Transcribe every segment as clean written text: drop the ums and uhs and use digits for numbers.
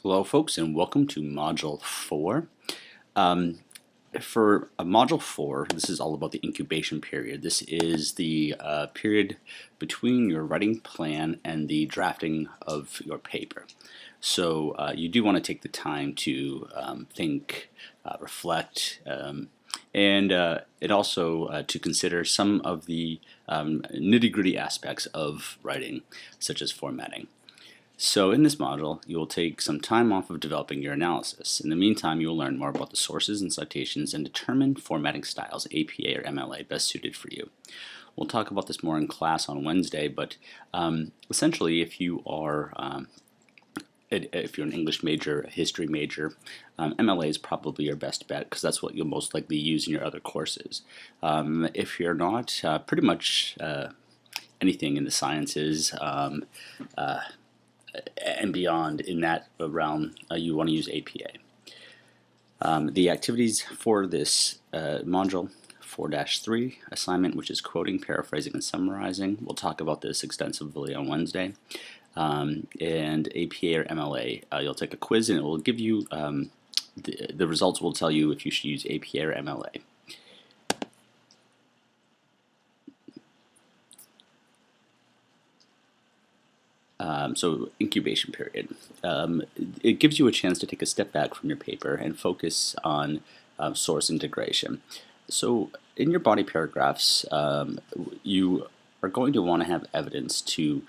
Hello folks and welcome to Module 4. For Module 4, this is all about the incubation period. This is the period between your writing plan and the drafting of your paper. So you do want to take the time to think, reflect, and it also to consider some of the nitty-gritty aspects of writing, such as formatting. So in this module, you will take some time off of developing your analysis. In the meantime, you will learn more about the sources and citations and determine formatting styles, APA or MLA, best suited for you. We'll talk about this more in class on Wednesday, but essentially if you are if you're an English major, a history major, MLA is probably your best bet because that's what you'll most likely use in your other courses. If you're not, pretty much anything in the sciences, and beyond in that realm, you want to use APA. The activities for this module 4-3 assignment, which is quoting, paraphrasing, and summarizing. We'll talk about this extensively on Wednesday. And APA or MLA, you'll take a quiz and it will give you, the results will tell you if you should use APA or MLA. So incubation period. It gives you a chance to take a step back from your paper and focus on source integration. So in your body paragraphs, you are going to want to have evidence to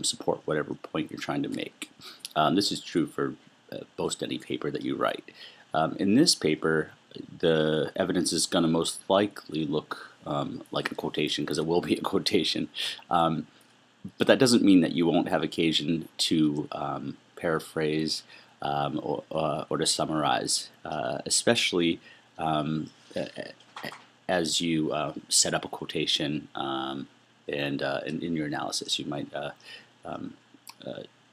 support whatever point you're trying to make. This is true for most any paper that you write. In this paper, the evidence is going to most likely look like a quotation, because it will be a quotation. But that doesn't mean that you won't have occasion to paraphrase or to summarize, especially as you set up a quotation and in your analysis. You might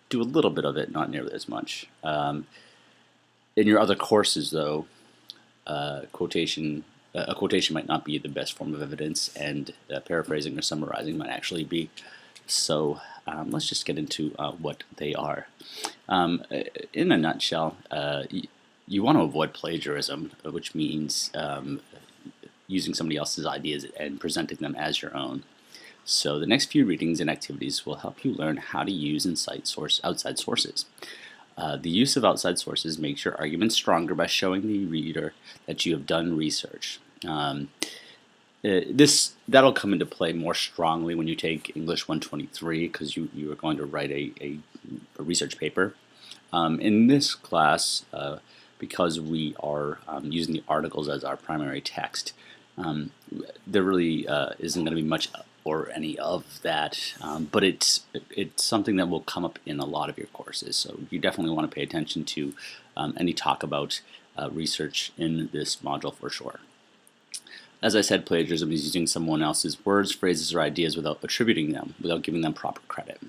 do a little bit of it, not nearly as much. In your other courses, though, a quotation might not be the best form of evidence, and paraphrasing or summarizing might actually be. So let's just get into what they are. In a nutshell, you want to avoid plagiarism, which means using somebody else's ideas and presenting them as your own. So the next few readings and activities will help you learn how to use and cite outside sources. The use of outside sources makes your argument stronger by showing the reader that you have done research. That'll come into play more strongly when you take English 123, because you are going to write a research paper. In this class, because we are using the articles as our primary text, there really isn't going to be much or any of that, but it's something that will come up in a lot of your courses. So you definitely want to pay attention to any talk about research in this module for sure. As I said, plagiarism is using someone else's words, phrases, or ideas without attributing them, without giving them proper credit.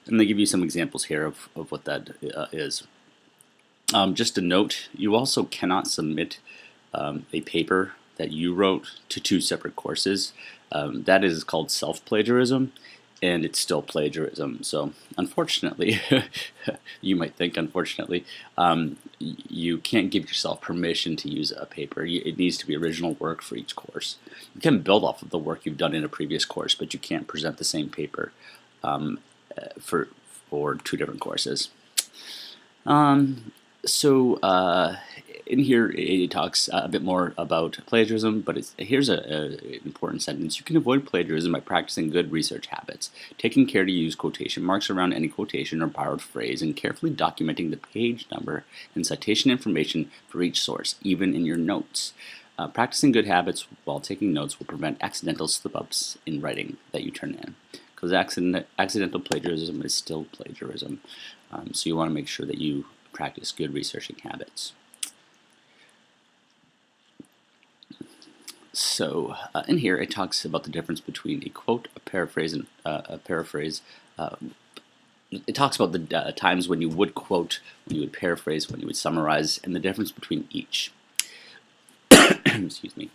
And they give you some examples here of what that is. Just a note, you also cannot submit a paper that you wrote to two separate courses. That is called self-plagiarism, and it's still plagiarism. So unfortunately, you might think unfortunately, you can't give yourself permission to use a paper. It needs to be original work for each course. You can build off of the work you've done in a previous course, but you can't present the same paper for two different courses. In here it talks a bit more about plagiarism, but here's an important sentence. You can avoid plagiarism by practicing good research habits, taking care to use quotation marks around any quotation or borrowed phrase, and carefully documenting the page number and citation information for each source, even in your notes. Practicing good habits while taking notes will prevent accidental slip-ups in writing that you turn in, because accidental plagiarism is still plagiarism. So you want to make sure that you practice good researching habits. So in here it talks about the difference between a quote, a paraphrase, and a paraphrase. It talks about the times when you would quote, when you would paraphrase, when you would summarize, and the difference between each. Excuse me.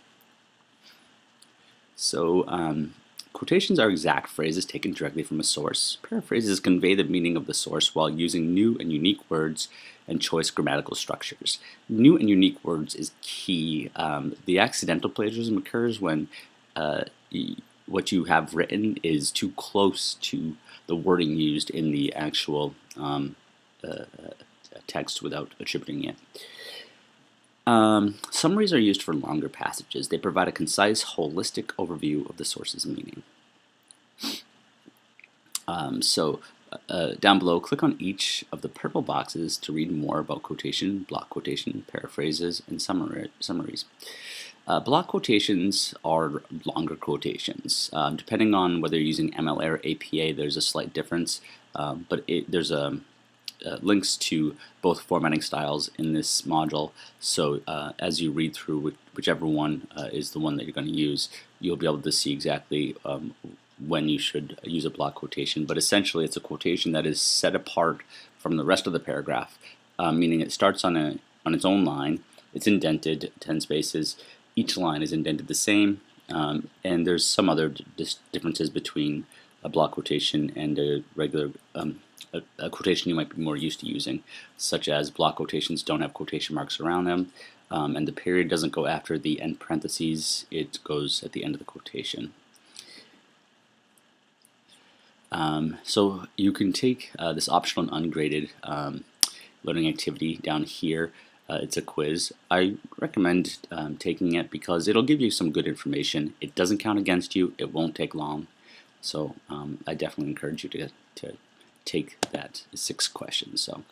So Quotations are exact phrases taken directly from a source. Paraphrases convey the meaning of the source while using new and unique words and choice grammatical structures. New and unique words is key. The accidental plagiarism occurs when what you have written is too close to the wording used in the actual text without attributing it. Summaries are used for longer passages. They provide a concise, holistic overview of the source's meaning. Down below, click on each of the purple boxes to read more about quotation, block quotation, paraphrases, and summaries. Block quotations are longer quotations. Depending on whether you're using MLA or APA, there's a slight difference, but there's links to both formatting styles in this module, so as you read through whichever one is the one that you're going to use, you'll be able to see exactly when you should use a block quotation. But essentially it's a quotation that is set apart from the rest of the paragraph, meaning it starts on its own line, it's indented 10 spaces, each line is indented the same, and there's some other differences between a block quotation and a regular a quotation you might be more used to using, such as block quotations don't have quotation marks around them, and the period doesn't go after the end parentheses, it goes at the end of the quotation. So you can take this optional and ungraded learning activity down here. It's a quiz. I recommend taking it because it'll give you some good information. It doesn't count against you. It won't take long. So I definitely encourage you to take that 6 questions. So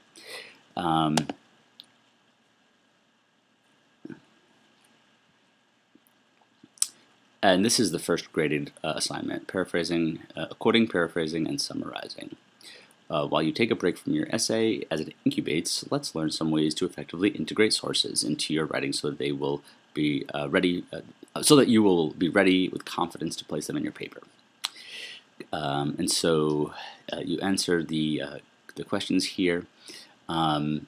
and this is the first graded assignment: paraphrasing, quoting, paraphrasing, and summarizing. While you take a break from your essay as it incubates, let's learn some ways to effectively integrate sources into your writing so that they will be ready, so that you will be ready with confidence to place them in your paper. And so you answer the questions here, and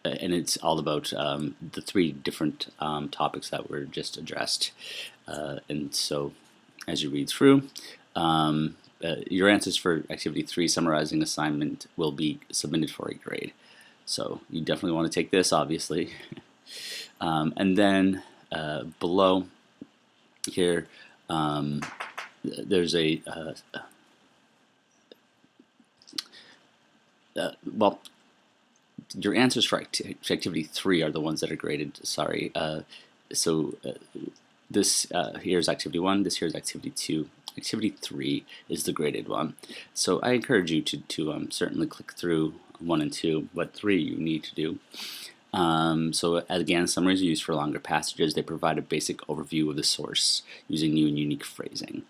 it's all about the 3 different topics that were just addressed. And so as you read through, your answers for activity 3, summarizing assignment, will be submitted for a grade. So you definitely want to take this, obviously. And then below here, there's a well, your answers for activity 3 are the ones that are graded. Sorry. This here's activity 1. This here's activity 2. Activity 3 is the graded one. So I encourage you to certainly click through 1 and 2, but 3 you need to do. So again, summaries are used for longer passages. They provide a basic overview of the source using new and unique phrasing.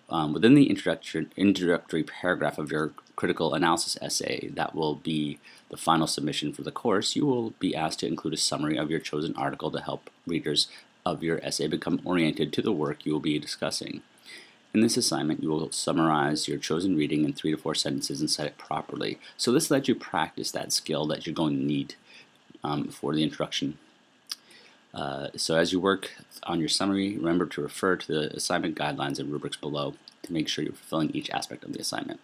Within the introductory paragraph of your critical analysis essay, that will be the final submission for the course, you will be asked to include a summary of your chosen article to help readers of your essay become oriented to the work you will be discussing. In this assignment, you will summarize your chosen reading in 3 to 4 sentences and cite it properly. So this lets you practice that skill that you're going to need for the introduction. So as you work on your summary, remember to refer to the assignment guidelines and rubrics below to make sure you're fulfilling each aspect of the assignment.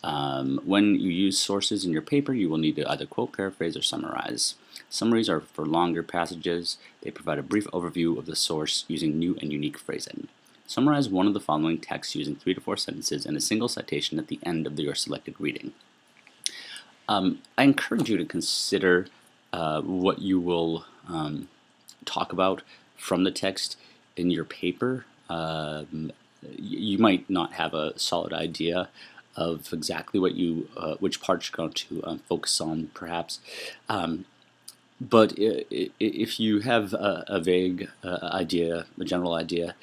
When you use sources in your paper, you will need to either quote, paraphrase, or summarize. Summaries are for longer passages. They provide a brief overview of the source using new and unique phrasing. Summarize one of the following texts using 3 to 4 sentences and a single citation at the end of your selected reading. I encourage you to consider what you will talk about from the text in your paper. You might not have a solid idea of exactly what which parts you're going to focus on, perhaps. But if you have a vague idea, a general idea,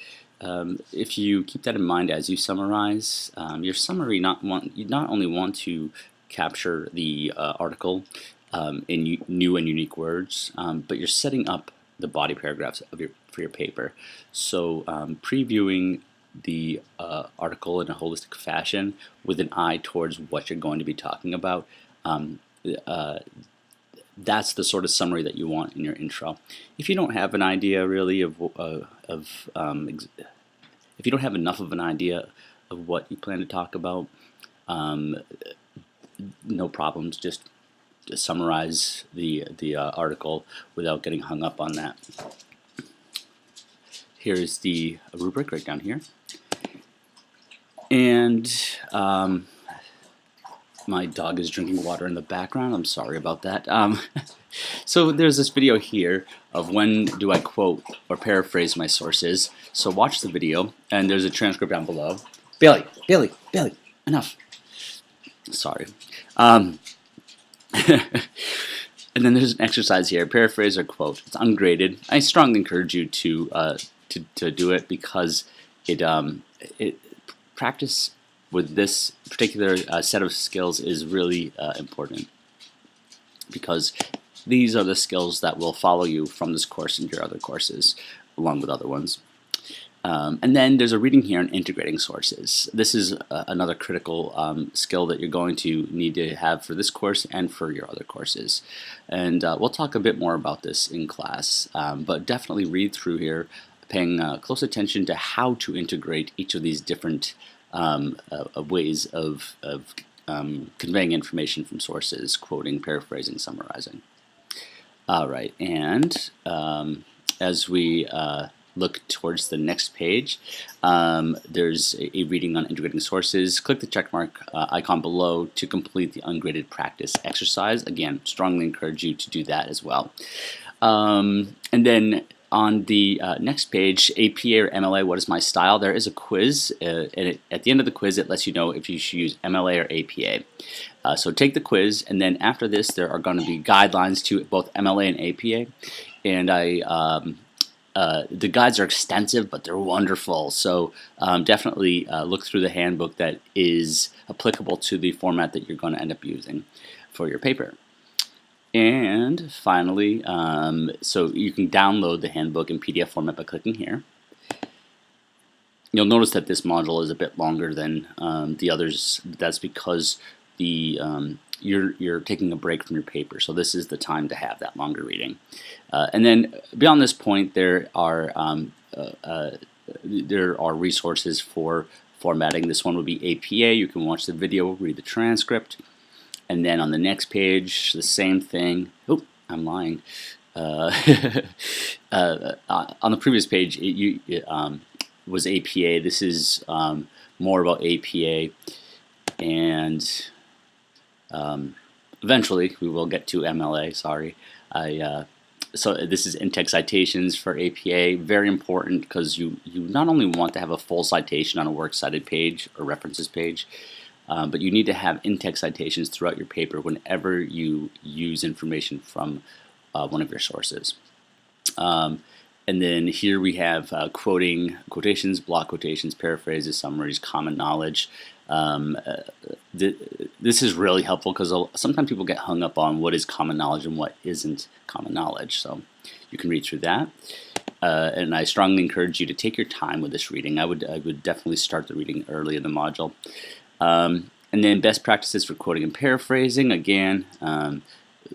if you keep that in mind as you summarize, your summary you not only want to capture the article in new and unique words, but you're setting up the body paragraphs for your paper. So previewing the article in a holistic fashion with an eye towards what you're going to be talking about, that's the sort of summary that you want in your intro. If you don't have an idea really of if If you don't have enough of an idea of what you plan to talk about, um, no problems. Just summarize the article without getting hung up on that. Here's the rubric right down here, and my dog is drinking water in the background. I'm sorry about that. So there's this video here of when do I quote or paraphrase my sources. So watch the video, and there's a transcript down below. Bailey, enough. Sorry. And then there's an exercise here: paraphrase or quote. It's ungraded. I strongly encourage you to do it because it practice with this particular set of skills is really important, because these are the skills that will follow you from this course into your other courses, along with other ones. And then there's a reading here on integrating sources. This is another critical skill that you're going to need to have for this course and for your other courses. And we'll talk a bit more about this in class, but definitely read through here, paying close attention to how to integrate each of these different ways of conveying information from sources: quoting, paraphrasing, summarizing. All right, and as we look towards the next page, there's a reading on integrating sources. Click the checkmark icon below to complete the ungraded practice exercise. Again, strongly encourage you to do that as well. And then on the next page, APA or MLA, what is my style? There is a quiz, and at the end of the quiz, it lets you know if you should use MLA or APA. So take the quiz, and then after this, there are going to be guidelines to both MLA and APA. And the guides are extensive, but they're wonderful. So definitely look through the handbook that is applicable to the format that you're going to end up using for your paper. And finally, so you can download the handbook in PDF format by clicking here. You'll notice that this module is a bit longer than the others. That's because you're taking a break from your paper, so this is the time to have that longer reading. And then beyond this point, there are resources for formatting. This one would be APA. You can watch the video, read the transcript. And then on the next page, the same thing. Oh, I'm lying. On the previous page, it was APA. This is more about APA, and eventually we will get to MLA. Sorry. So this is in-text citations for APA. Very important, because you not only want to have a full citation on a works cited page or references page, but you need to have in-text citations throughout your paper whenever you use information from one of your sources. And then here we have quoting, quotations, block quotations, paraphrases, summaries, common knowledge. This is really helpful because sometimes people get hung up on what is common knowledge and what isn't common knowledge. So you can read through that. And I strongly encourage you to take your time with this reading. I would definitely start the reading early in the module. And then best practices for quoting and paraphrasing. Again,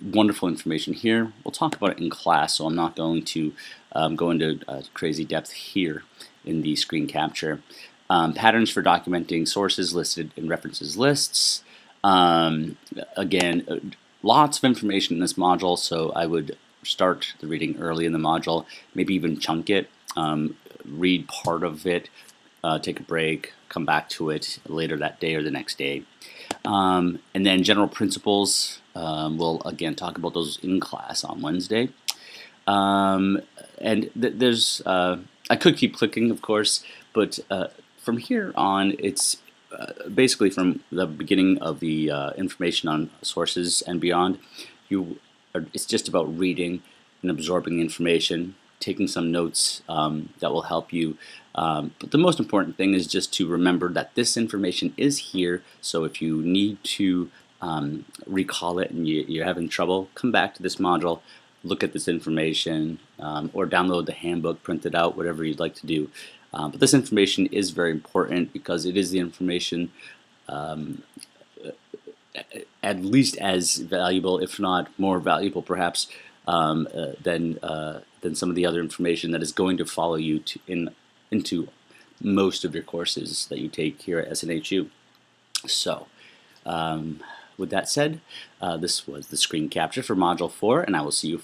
wonderful information here. We'll talk about it in class, so I'm not going to go into crazy depth here in the screen capture. Patterns for documenting sources listed in references lists. Again, lots of information in this module, so I would start the reading early in the module, maybe even chunk it, read part of it, take a break, come back to it later that day or the next day. And then general principles, we'll again talk about those in class on Wednesday. And there's, I could keep clicking, of course, but from here on, it's basically from the beginning of the information on sources and beyond, it's just about reading and absorbing information, taking some notes that will help you. But the most important thing is just to remember that this information is here, so if you need to recall it and you're having trouble, come back to this module, look at this information, or download the handbook, print it out, whatever you'd like to do. But this information is very important because it is the information at least as valuable, if not more valuable perhaps, than some of the other information that is going to follow you into most of your courses that you take here at SNHU. So, with that said, this was the screen capture for Module 4, and I will see you folks